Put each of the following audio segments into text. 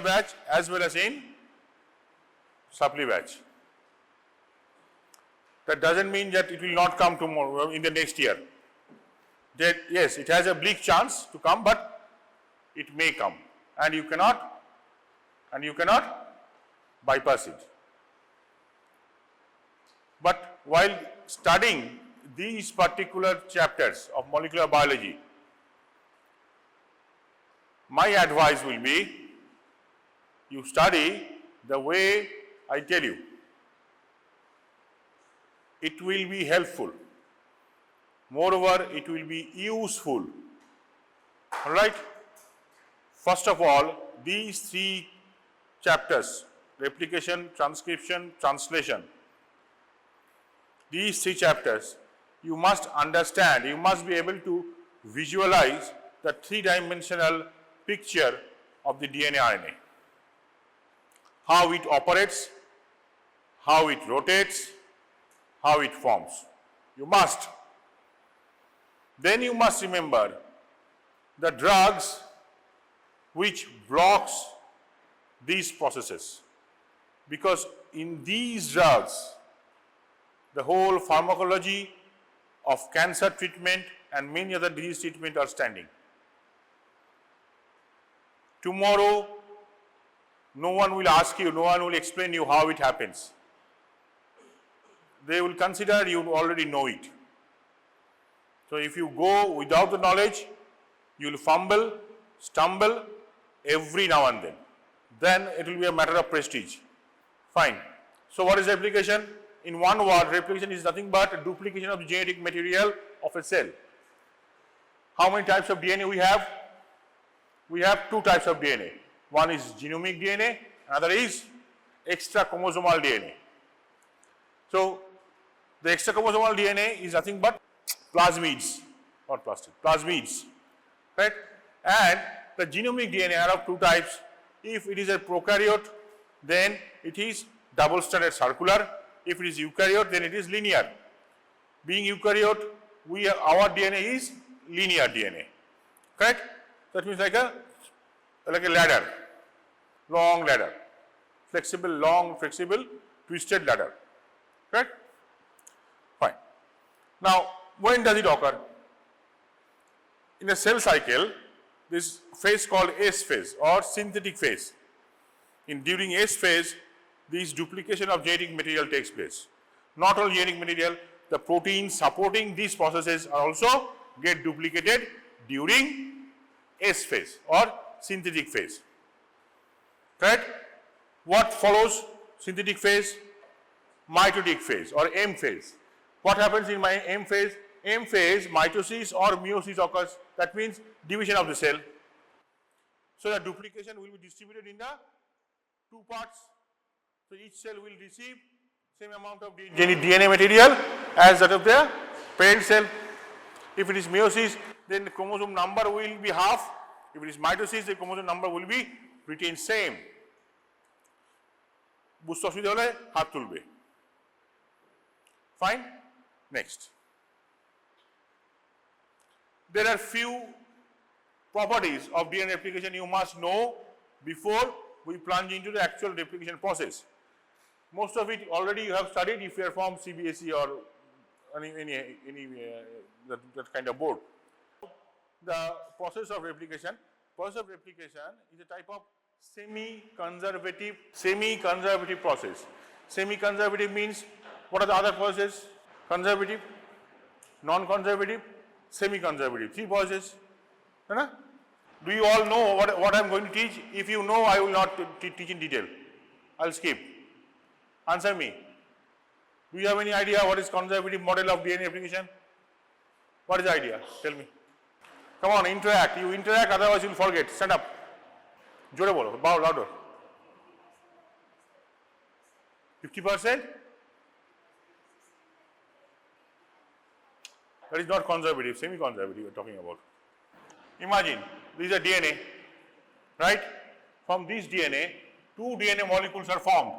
batch as well as in supply batch. That doesn't mean that it will not come tomorrow in the next year. That yes, it has a bleak chance to come, but it may come, and you cannot bypass it. But while studying these particular chapters of molecular biology, my advice will be, you study the way I tell you. It will be helpful. Moreover, it will be useful. All right? First of all, these three chapters, replication, transcription, translation, these three chapters, you must understand, you must be able to visualize the three-dimensional picture of the DNA RNA. How it operates, how it rotates, how it forms. You must. Then you must remember the drugs which blocks these processes, because in these drugs the whole pharmacology of cancer treatment and many other disease treatment are standing. Tomorrow no one will ask you, no one will explain you how it happens. They will consider you already know it. So if you go without the knowledge, you will fumble, stumble every now and then it will be a matter of prestige. Fine. So what is replication? In one word, replication is nothing but a duplication of the genetic material of a cell. How many types of DNA we have? We have two types of DNA. One is genomic DNA, another is extra-chromosomal DNA. So the extra-chromosomal DNA is nothing but plasmids, not plastic, plasmids, right? And the genomic DNA are of two types. If it is a prokaryote, then it is double-stranded circular. If it is eukaryote, then it is linear. Being eukaryote, our DNA is linear DNA, correct? That means like a ladder, long ladder, flexible, long, flexible, twisted ladder, correct? Fine. Now, when does it occur? In a cell cycle, this phase called S phase or synthetic phase. During S phase, this duplication of genetic material takes place. Not only genetic material, the proteins supporting these processes are also get duplicated during S phase or synthetic phase. Correct? What follows synthetic phase? Mitotic phase or M phase. What happens in my M phase? M phase, mitosis or meiosis occurs. That means division of the cell. So the duplication will be distributed in the two parts. So each cell will receive same amount of DNA material as that of the parent cell. If it is meiosis, then the chromosome number will be half. If it is mitosis, the chromosome number will be retained same. বুঝতে অসুবিধা হলে হাত তুলবে। Fine? Next. There are few properties of DNA replication you must know before we plunge into the actual replication process. Most of it already you have studied if you are from CBSE or that kind of board. The process of replication is a type of semi-conservative process. Semi-conservative means, what are the other processes? Conservative, non-conservative, semi-conservative. Three processes. Do you all know what I am going to teach? If you know, I will not teach in detail. I will skip. Answer me. Do you have any idea what is conservative model of DNA replication? What is the idea? Tell me. Come on, interact. You interact, otherwise you will forget. Stand up. Jore bolo, bow louder. 50%? That is not conservative, semi-conservative we are talking about. Imagine, this is a DNA, right? From this DNA, two DNA molecules are formed.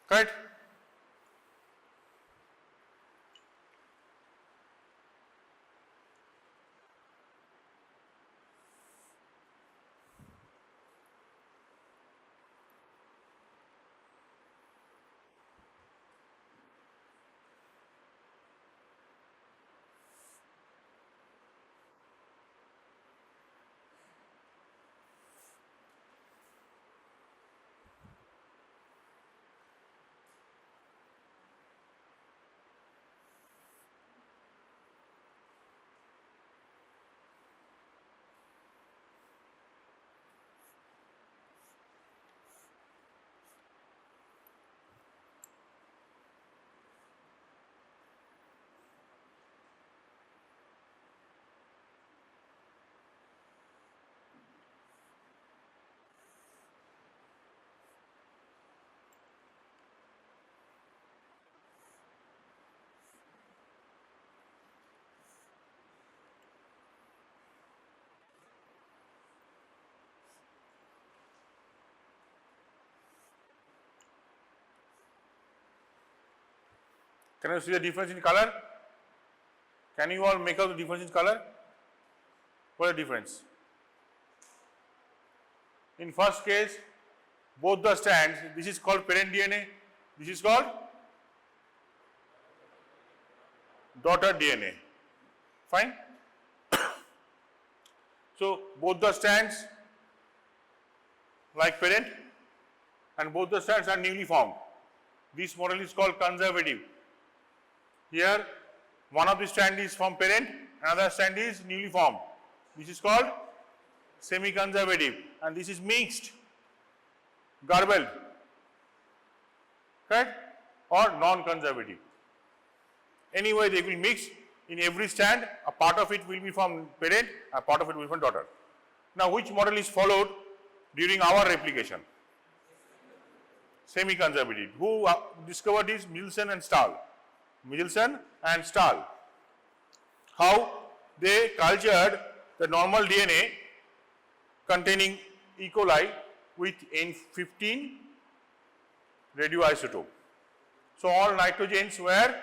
Correct? Can you see the difference in color? Can you all make out the difference in color? What is the difference? In first case, both the strands, this is called parent DNA, this is called daughter DNA. Fine? So both the strands like parent and both the strands are newly formed. This model is called conservative. Here one of the strand is from parent, another strand is newly formed. This is called semi-conservative, and this is mixed, garbled, correct, or non-conservative. Anyway, they will mix. In every strand, a part of it will be from parent, a part of it will be from daughter. Now, which model is followed during our replication? Semi-conservative. Who discovered this? Meselson and Stahl. Meselson and Stahl. How they cultured the normal DNA containing E. coli with N15 radioisotope. So all nitrogens were,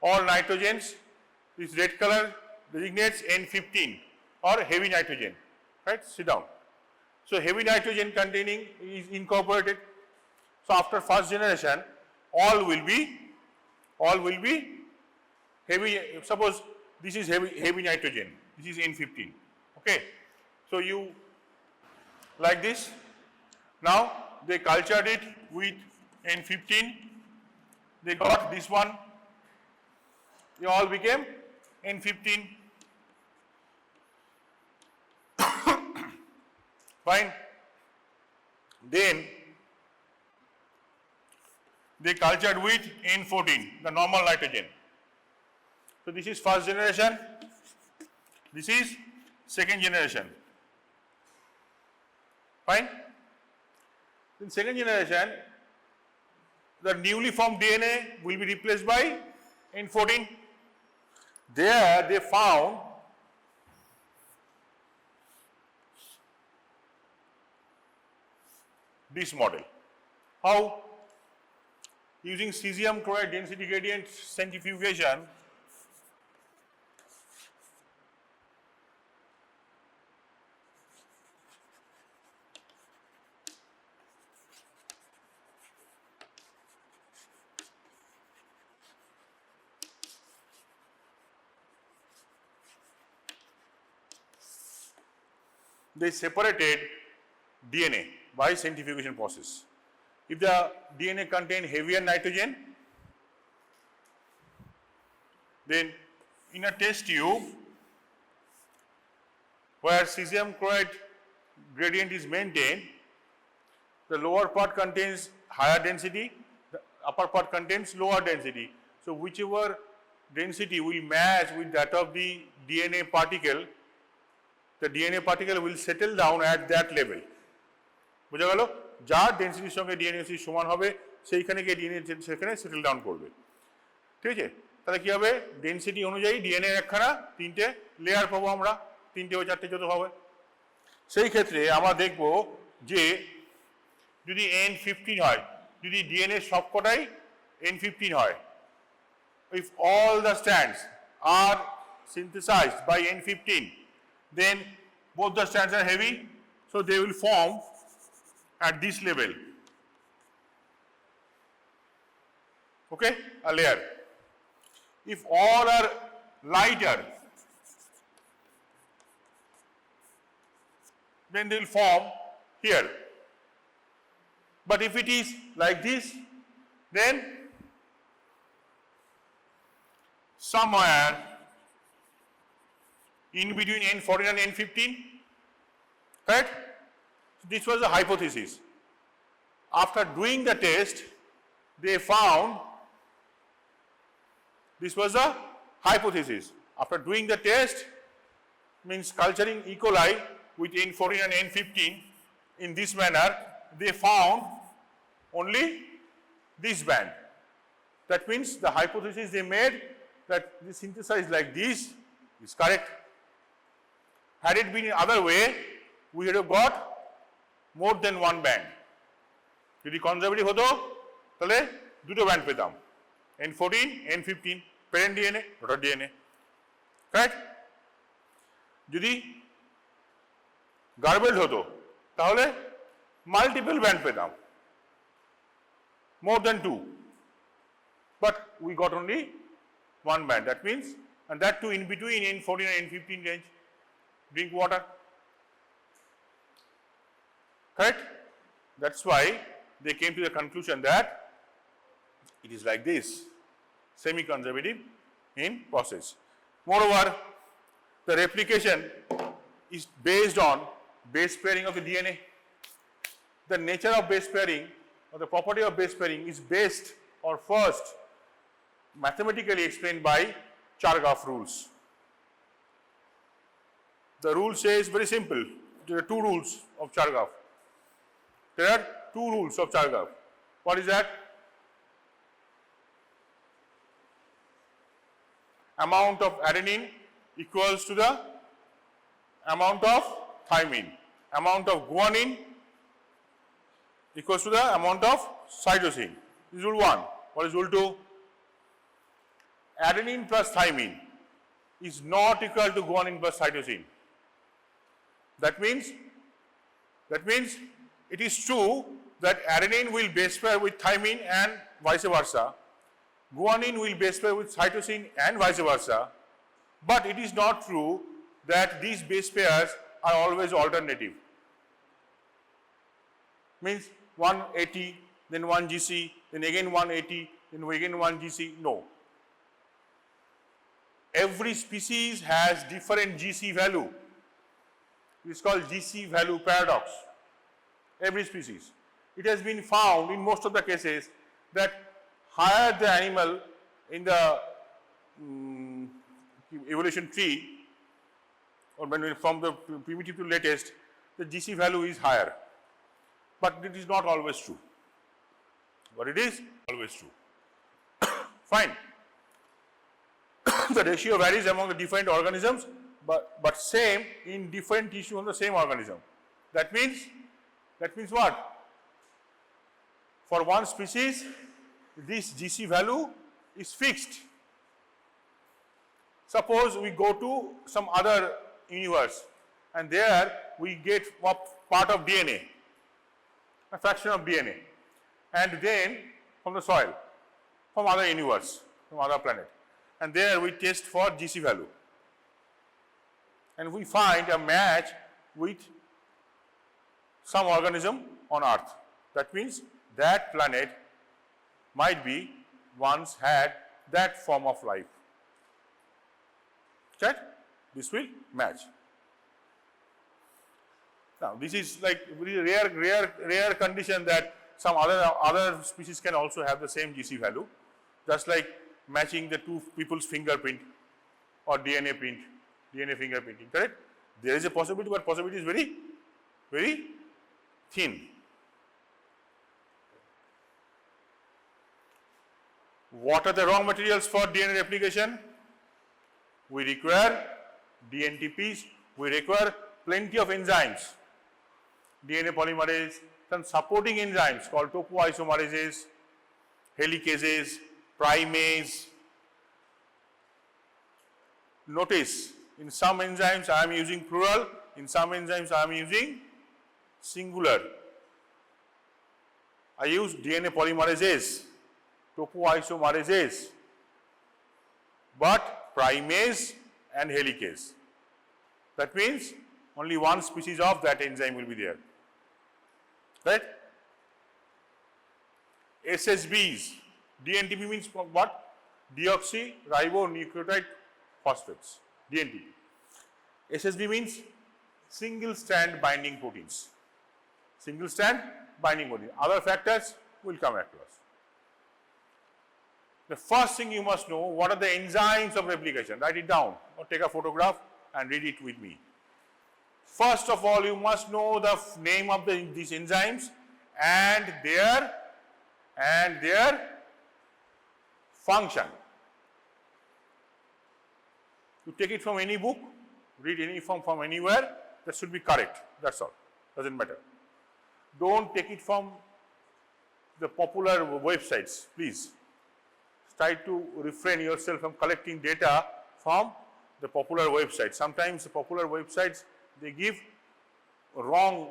all nitrogens, this red color designates N15 or heavy nitrogen, right? Sit down. So heavy nitrogen containing is incorporated. So after first generation, all will be heavy. Suppose this is heavy nitrogen, this is N15. Okay, so you like this. Now they cultured it with N15. They got this one. They all became N15. Fine. Then they cultured with N14, the normal nitrogen. So this is first generation. This is second generation. Fine. In second generation, the newly formed DNA will be replaced by N14. There they found this model. How? Using Cesium Chloride density gradient centrifugation, they separated DNA by centrifugation process. If the DNA contained heavier nitrogen, then in a test tube where cesium chloride gradient is maintained, the lower part contains higher density, the upper part contains lower density. So whichever density will match with that of the DNA particle, the DNA particle will settle down at that level. বুঝা গেল? যার ডেন্সিটির সঙ্গে DNA সমান হবে সেইখানে গিয়ে DNA সেখানে settle down করবে। ঠিক আছে? তাহলে কি হবে? ডেন্সিটি অনুযায়ী ডিএনএ একখানা তিনটে লেয়ার পাবো আমরা, তিনটে ও চারটে যত হবে। সেই ক্ষেত্রে আমরা দেখব যে যদি N15 হয়, যদি ডিএনএ সবকটাই N15 হয়, if all the strands are synthesized by N15, then both the strands are heavy, so they will form at this level, okay, a layer. If all are lighter, then they will form here. But if it is like this, then somewhere in between N14 and N15, correct? This was a hypothesis. After doing the test, they found this was a hypothesis. After doing the test, means culturing E. coli with N14 and N15 in this manner, they found only this band. That means the hypothesis they made that the synthesized like this is correct. Had it been in other way, we would have got more than one band. যদি conservative হতো তাহলে দুটো band পেতাম, N14, N15, parent DNA, daughter DNA, right? যদি গার্বেলড হতো তাহলে multiple band পেতাম, more than 2, but we got only one band. That means, and that too in between N14 and N15 range. Drink water, correct? That's why they came to the conclusion that it is like this, semi-conservative in process. Moreover, the replication is based on base pairing of the DNA. The nature of base pairing or the property of base pairing is based or first mathematically explained by Chargaff rules. The rule says very simple. There are two rules of Chargaff. There are two rules of Chargaff. What is that? Amount of adenine equals to the amount of thymine. Amount of guanine equals to the amount of cytosine. This is rule 1. What is rule 2? Adenine plus thymine is not equal to guanine plus cytosine. That means it is true that adenine will base pair with thymine and vice versa. Guanine will base pair with cytosine and vice versa. But it is not true that these base pairs are always alternative. Means 180, then 1 GC, then again 180, then again 1 GC. No. Every species has different GC value. It is called GC value paradox. Every species. It has been found in most of the cases that higher the animal in the evolution tree, or when from the primitive to latest, the GC value is higher. But it is not always true. But it is always true. Fine. The ratio varies among the different organisms, but same in different tissue on the same organism. That means what? For one species, this GC value is fixed. Suppose we go to some other universe and there we get part of DNA, a fraction of DNA, and then from the soil, from other universe, from other planet, and there we test for GC value, and we find a match with some organism on Earth. That means that planet might be once had that form of life. Right? This will match. Now, this is like very rare condition that some other species can also have the same GC value, just like matching the two people's fingerprint or DNA fingerprinting. Correct? There is a possibility, but possibility is very, very thin. What are the raw materials for DNA replication? We require DNTPs, we require plenty of enzymes, DNA polymerase, some supporting enzymes called topoisomerases, helicases, primase. Notice, in some enzymes I am using plural, in some enzymes I am using singular. I use DNA polymerases, topoisomerases, but primase and helicase. That means only one species of that enzyme will be there. Right? SSBs. DNTP means what? Deoxyribonucleotide phosphates. DNTP. SSB means single strand binding proteins. Single strand binding proteins. Other factors will come across. The first thing you must know, what are the enzymes of replication? Write it down or take a photograph and read it with me. First of all, you must know the name of these enzymes and their function. You take it from any book, read any form from anywhere, that should be correct. That's all. Doesn't matter. Don't take it from the popular websites, please try to refrain yourself from collecting data from the popular websites. Sometimes the popular websites, they give wrong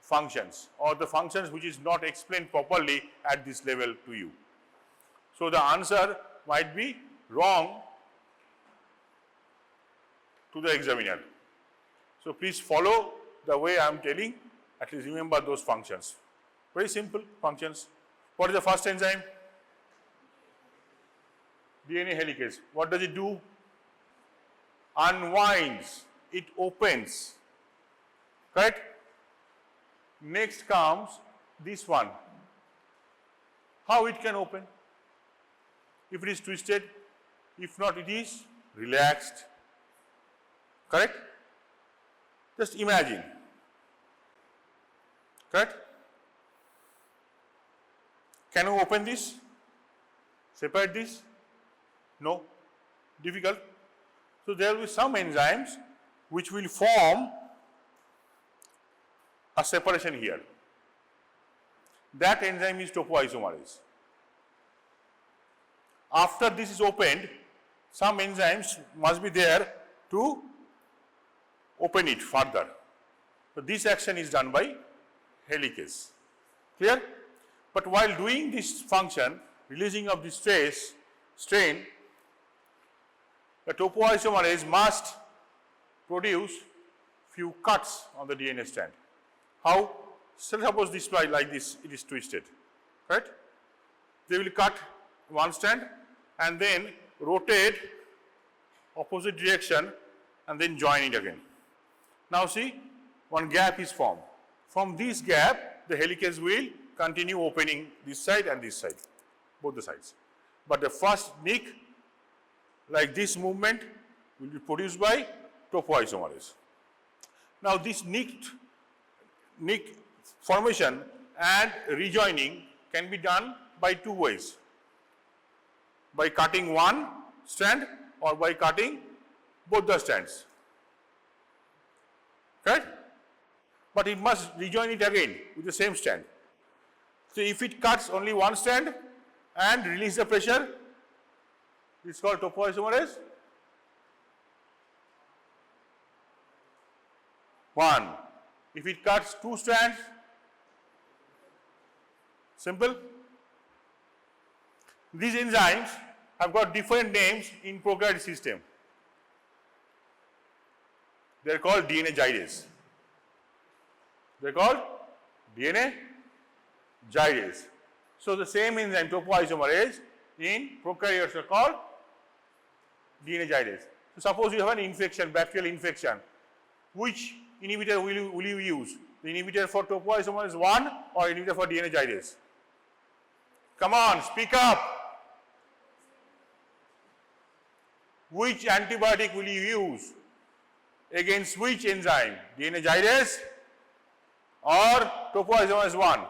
functions or the functions which is not explained properly at this level to you. So the answer might be wrong to the examiner. So please follow the way I am telling, at least remember those functions. Very simple functions. What is the first enzyme? DNA helicase. What does it do? Unwinds, it opens, correct? Next comes this one. How it can open? If it is twisted, if not it is relaxed, correct? Just imagine, correct? Can you open this? Separate this? No, difficult. So there will be some enzymes which will form a separation here. That enzyme is topoisomerase. After this is opened, some enzymes must be there to open it further. So this action is done by helicase. Clear? But while doing this function, releasing of the strain, the topoisomerase must produce few cuts on the DNA strand. How? So suppose this like this, it is twisted, right? They will cut one strand and then rotate opposite direction and then join it again. Now see, one gap is formed. From this gap, the helicase will continue opening this side and this side, both the sides. But the first nick, like this movement, will be produced by topoisomerase. Now this nick formation and rejoining can be done by two ways. By cutting one strand or by cutting both the strands. Right? But it must rejoin it again with the same strand. So if it cuts only one strand and release the pressure, it's called topoisomerase 1. If it cuts two strands, simple. These enzymes have got different names in prokaryotic system. They are called DNA gyrase. They are called DNA gyrase. So the same enzyme topoisomerase in prokaryotes are called DNA gyrase. So suppose you have an infection, bacterial infection, which inhibitor will you use? The inhibitor for topoisomerase 1 or inhibitor for DNA gyrase? Come on, speak up. Which antibiotic will you use? Against which enzyme? DNA gyrase or topoisomerase 1?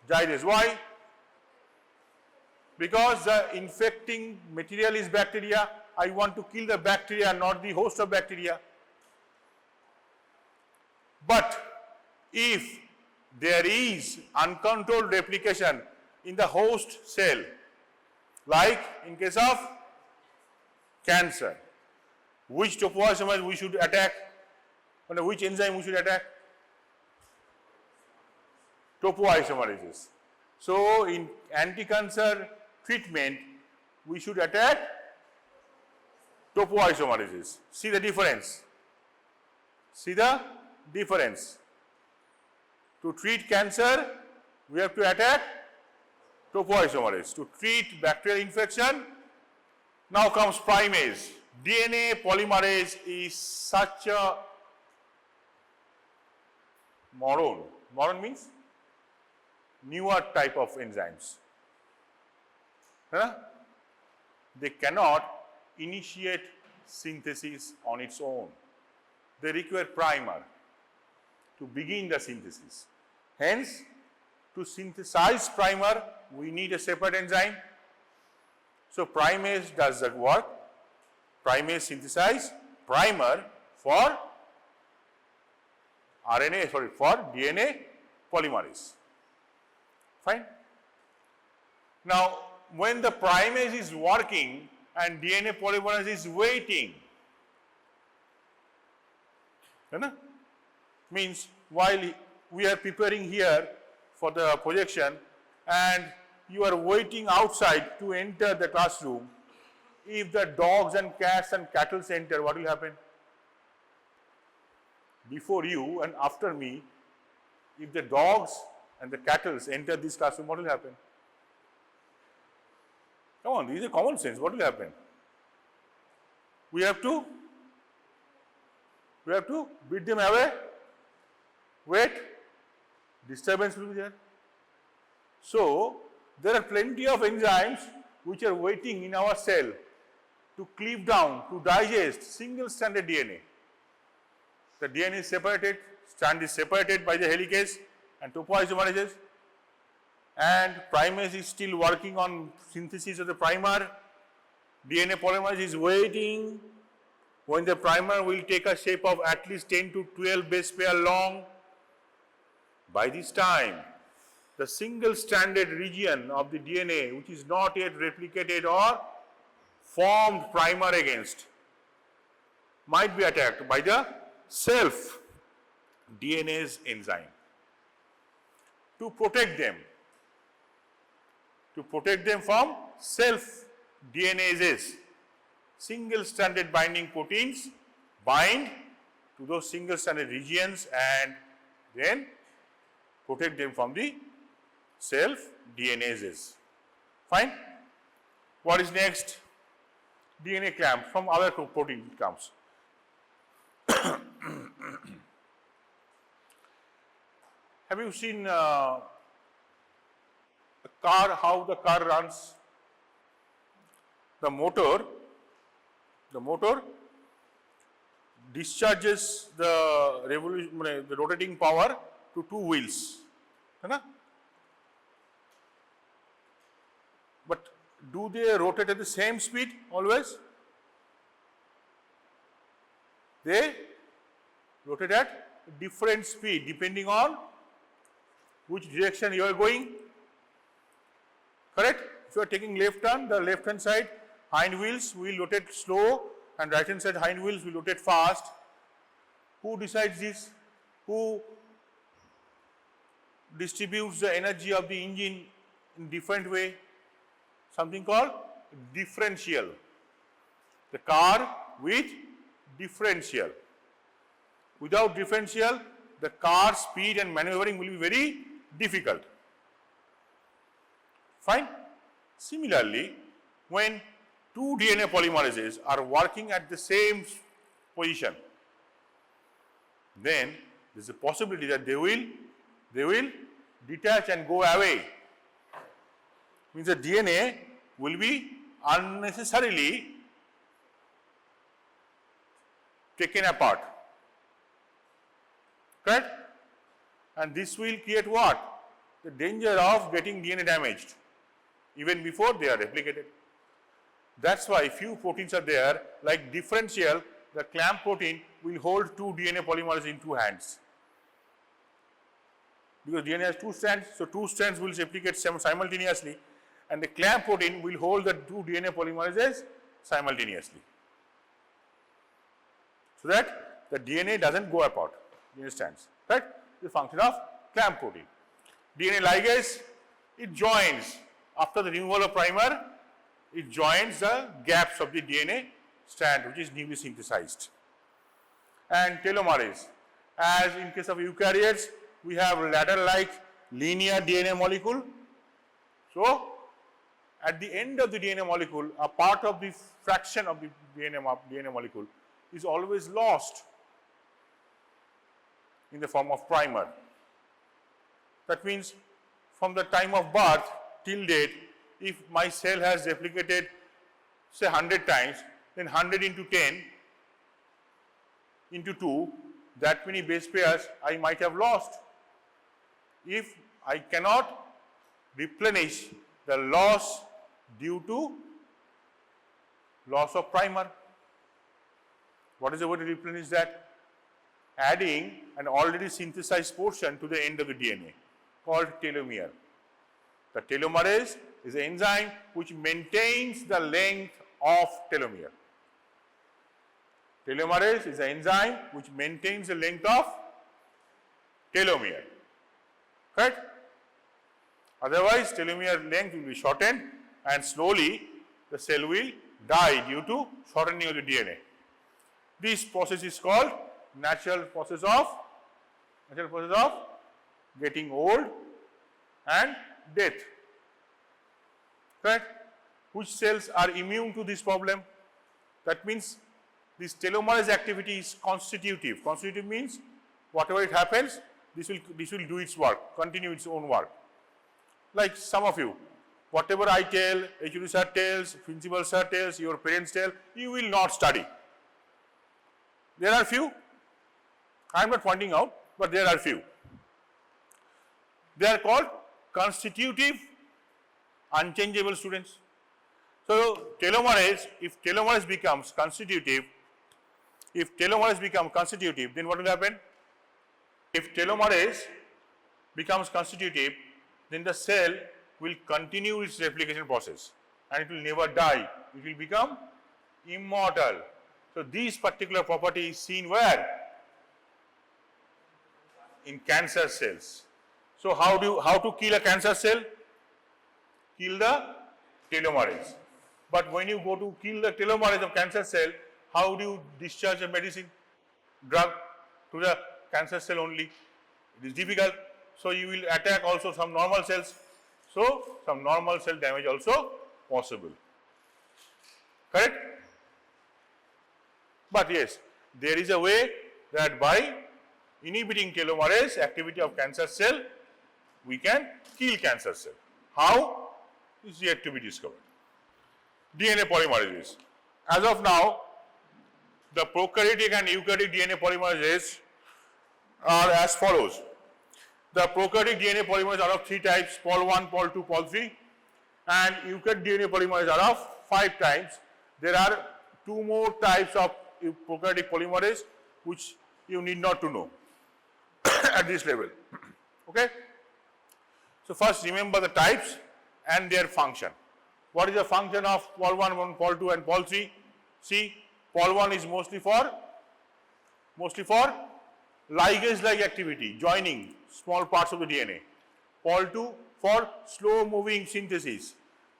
Gyrase. Why? Because the infecting material is bacteria. I want to kill the bacteria, not the host of bacteria. But if there is uncontrolled replication in the host cell, like in case of cancer, which topoisomerase we should attack? Which enzyme we should attack? Topoisomerases. So in anti-cancer treatment, we should attack topoisomerases. See the difference? See the difference? To treat cancer, we have to attack topoisomerase. To treat bacterial infection, now comes primase. DNA polymerase is such a moron. Moron means newer type of enzymes. They cannot initiate synthesis on its own. They require primer to begin the synthesis. Hence, to synthesize primer, we need a separate enzyme. So primase does the work. Primase synthesize primer for DNA polymerase. Fine. Now, when the primase is working and DNA polymerase is waiting, means while we are preparing here for the projection and you are waiting outside to enter the classroom, if the dogs and cats and cattle enter, what will happen? Before you and after me, if the dogs and the cattle enter this classroom, what will happen? Come on, this is a common sense. What will happen? We have to beat them away. Wait, disturbance will be there. So, there are plenty of enzymes which are waiting in our cell to cleave down, to digest single-stranded DNA. The DNA is separated, strand is separated by the helicase and topoisomerases, and primase is still working on synthesis of the primer. DNA polymerase is waiting when the primer will take a shape of at least 10 to 12 base pair long. By this time, the single-stranded region of the DNA, which is not yet replicated or formed primer against, might be attacked by the self DNase enzyme. To protect them from self DNases, single-stranded binding proteins bind to those single-stranded regions and then protect them from the self DNases. Fine. What is next? DNA clamp. From other protein it comes. Have you seen a car, how the car runs? The motor discharges the rotating power to two wheels. But do they rotate at the same speed always? They rotate at different speed depending on which direction you are going. Correct? If you are taking left turn, the left hand side hind wheels will rotate slow and right hand side hind wheels will rotate fast. Who decides this? Who distributes the energy of the engine in different way? Something called differential. The car with differential. Without differential, the car's speed and maneuvering will be very difficult. Fine. Similarly, when two DNA polymerases are working at the same position, then there is a possibility that they will detach and go away. Means the DNA will be unnecessarily taken apart. Correct? And this will create what? The danger of getting DNA damaged even before they are replicated. That's why few proteins are there, like differential, the clamp protein will hold two DNA polymerases in two hands. Because DNA has two strands, so two strands will replicate simultaneously, and the clamp protein will hold the two DNA polymerases simultaneously. So that the DNA doesn't go apart, DNA strands. Right? The function of clamp protein. DNA ligase, it joins after the removal of primer, it joins the gaps of the DNA strand which is newly synthesized. And telomerase, as in case of eukaryotes, we have ladder-like linear DNA molecule. So, at the end of the DNA molecule, a part of the fraction of the DNA molecule is always lost in the form of primer. That means from the time of birth till date, if my cell has replicated say 100 times, then 100 into 10 into 2, that many base pairs I might have lost. If I cannot replenish the loss due to loss of primer. What is the way to replenish that? Adding an already synthesized portion to the end of the DNA called telomere. The telomerase is an enzyme which maintains the length of telomere. Telomerase is an enzyme which maintains the length of telomere. Correct? Otherwise, telomere length will be shortened and slowly the cell will die due to shortening of the DNA. This process is called natural process of getting old and death. Correct? Which cells are immune to this problem? That means this telomerase activity is constitutive. Constitutive means whatever it happens, this will do its work, continue its own work. Like some of you, whatever I tell, HOD sir tells, principal sir tells, your parents tell, you will not study. There are few, I am not pointing out, but there are few. They are called constitutive, unchangeable students. So telomerase, if telomerase becomes constitutive, then what will happen? If telomerase becomes constitutive, then the cell will continue its replication process and it will never die. It will become immortal. So this particular property is seen where? In cancer cells. So how to kill a cancer cell? Kill the telomerase. But when you go to kill the telomerase of cancer cell, how do you discharge a medicine, drug to the cancer cell only? It is difficult. So you will attack also some normal cells. So some normal cell damage also possible. Correct? But yes, there is a way that by inhibiting telomerase activity of cancer cell, we can kill cancer cell. How? Is yet to be discovered. DNA polymerases. As of now, the prokaryotic and eukaryotic DNA polymerases are as follows. The prokaryotic DNA polymerase are of 3 types, Pol1, Pol2, Pol3, and eukaryotic DNA polymerase are of 5 types. There are 2 more types of prokaryotic polymerase which you need not to know at this level. Okay? So first remember the types and their function. What is the function of Pol1, Pol2 and Pol3? See, Pol1 is mostly for ligase-like activity, joining small parts of the DNA. Pol2 for slow-moving synthesis.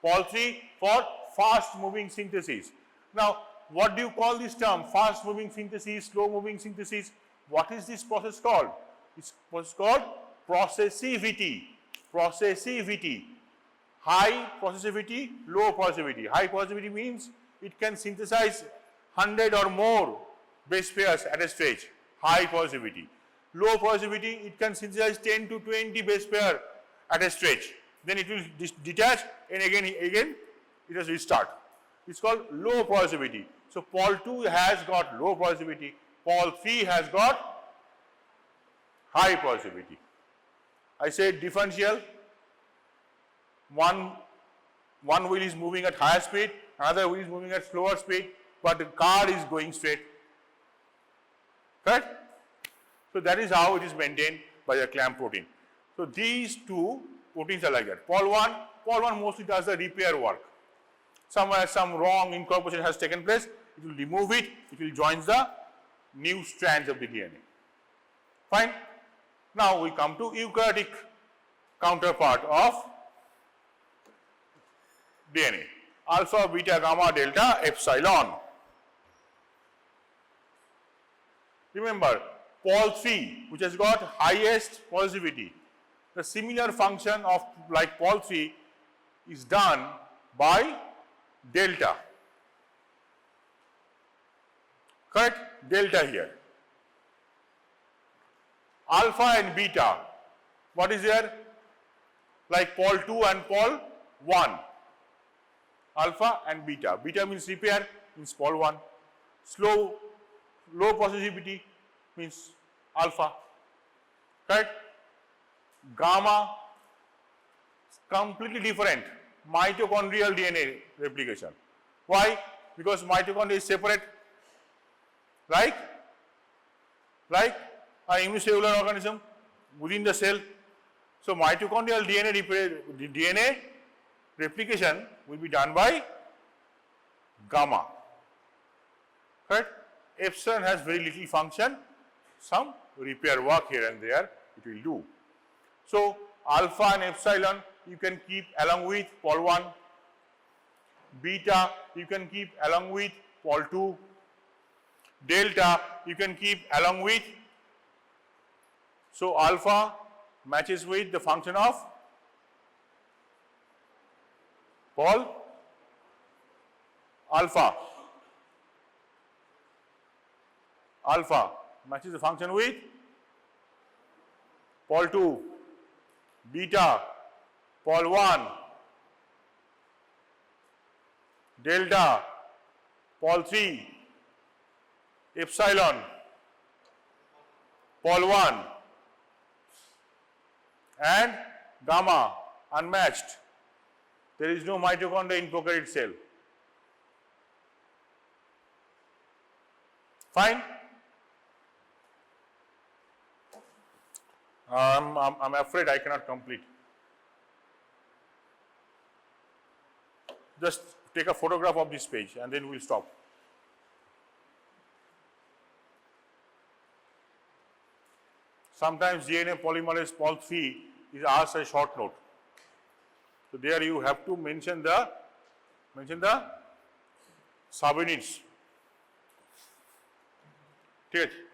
Pol3 for fast-moving synthesis. Now, what do you call this term? Fast-moving synthesis, slow-moving synthesis. What is this process called? It's process called processivity. Processivity. High processivity, low processivity. High processivity means it can synthesize 100 or more base pairs at a stretch. High processivity. Low processivity, it can synthesize 10 to 20 base pair at a stretch. Then it will detach and again it will restart. It's called low processivity. So Pol2 has got low processivity. Pol3 has got high processivity. I said differential. One wheel is moving at higher speed, another wheel is moving at slower speed, but the car is going straight. Correct? So that is how it is maintained by a clamp protein. So these 2 proteins are like that. Pol1 mostly does the repair work. Somewhere some wrong incorporation has taken place, it will remove it, it will join the new strands of the DNA. Fine. Now we come to eukaryotic counterpart of DNA. Alpha, beta, gamma, delta, epsilon. Remember, Pol3, which has got highest positivity, the similar function of like Pol3 is done by delta. Correct? Delta here. Alpha and beta, what is there? Like Pol2 and Pol1. Alpha and beta. Beta means repair, means Pol1. Low positivity means alpha. Correct? Gamma, completely different. Mitochondrial DNA replication. Why? Because mitochondria is separate. Like a unicellular organism within the cell. So mitochondrial DNA replication will be done by gamma. Correct? Epsilon has very little function, some repair work here and there it will do. So alpha and epsilon you can keep along with pol 1, beta you can keep along with pol 2, delta you can keep along with. So alpha matches with the function of pol alpha. Alpha matches the function with pol 2, beta pol 1, delta pol 3, epsilon pol 1 and gamma unmatched. There is no mitochondria in prokaryote cell. Fine? I'm afraid I cannot complete. Just take a photograph of this page and then we'll stop. Sometimes DNA polymerase pol 3 is asked as a short note. So there you have to mention the subunits. ठीक है